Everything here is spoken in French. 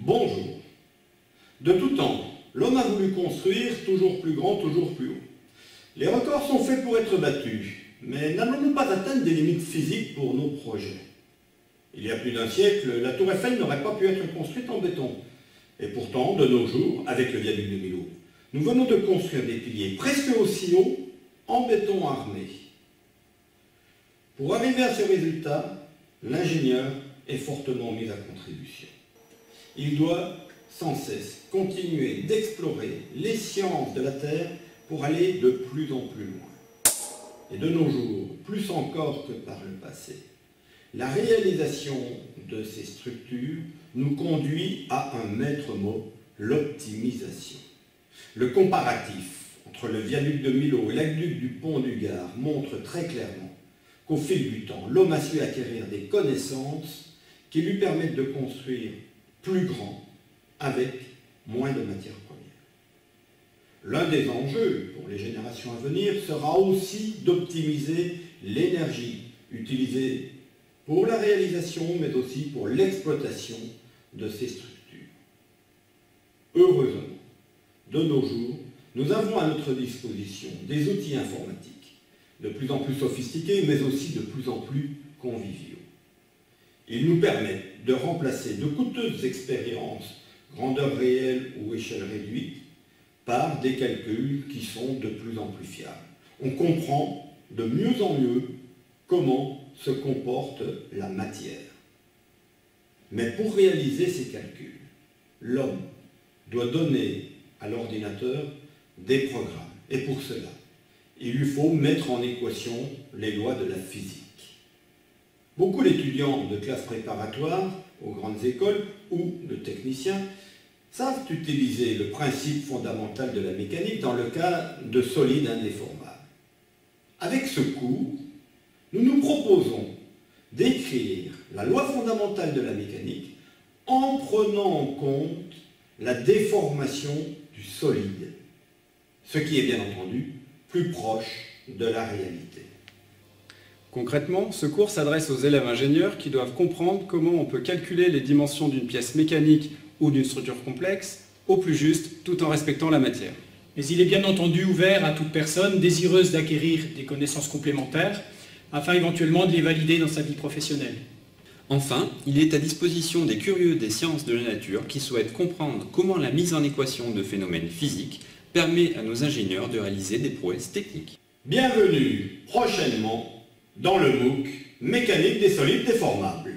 Bonjour. De tout temps, l'homme a voulu construire toujours plus grand, toujours plus haut. Les records sont faits pour être battus, mais n'allons-nous pas atteindre des limites physiques pour nos projets? Il y a plus d'un siècle, la tour Eiffel n'aurait pas pu être construite en béton. Et pourtant, de nos jours, avec le viaduc de Millau, nous venons de construire des piliers presque aussi hauts en béton armé. Pour arriver à ce résultat, l'ingénieur est fortement mis à contribution. Il doit sans cesse continuer d'explorer les sciences de la Terre pour aller de plus en plus loin. Et de nos jours, plus encore que par le passé, la réalisation de ces structures nous conduit à un maître mot, l'optimisation. Le comparatif entre le viaduc de Millau et l'aqueduc du pont du Gard montre très clairement qu'au fil du temps, l'homme a su acquérir des connaissances qui lui permettent de construire plus grand avec moins de matières premières. L'un des enjeux pour les générations à venir sera aussi d'optimiser l'énergie utilisée pour la réalisation, mais aussi pour l'exploitation de ces structures. Heureusement, de nos jours, nous avons à notre disposition des outils informatiques de plus en plus sophistiqués, mais aussi de plus en plus conviviaux. Ils nous permettent de remplacer de coûteuses expériences, grandeur réelle ou échelle réduite, par des calculs qui sont de plus en plus fiables. On comprend de mieux en mieux comment se comporte la matière. Mais pour réaliser ces calculs, l'homme doit donner à l'ordinateur des programmes. Et pour cela, il lui faut mettre en équation les lois de la physique. Beaucoup d'étudiants de classes préparatoires aux grandes écoles ou de techniciens savent utiliser le principe fondamental de la mécanique dans le cas de solides indéformables. Avec ce cours, nous nous proposons d'écrire la loi fondamentale de la mécanique en prenant en compte la déformation du solide, ce qui est bien entendu plus proche de la réalité. Concrètement, ce cours s'adresse aux élèves ingénieurs qui doivent comprendre comment on peut calculer les dimensions d'une pièce mécanique ou d'une structure complexe au plus juste, tout en respectant la matière. Mais il est bien entendu ouvert à toute personne désireuse d'acquérir des connaissances complémentaires afin éventuellement de les valider dans sa vie professionnelle. Enfin, il est à disposition des curieux des sciences de la nature qui souhaitent comprendre comment la mise en équation de phénomènes physiques permet à nos ingénieurs de réaliser des prouesses techniques. Bienvenue prochainement dans le MOOC Mécanique des solides déformables.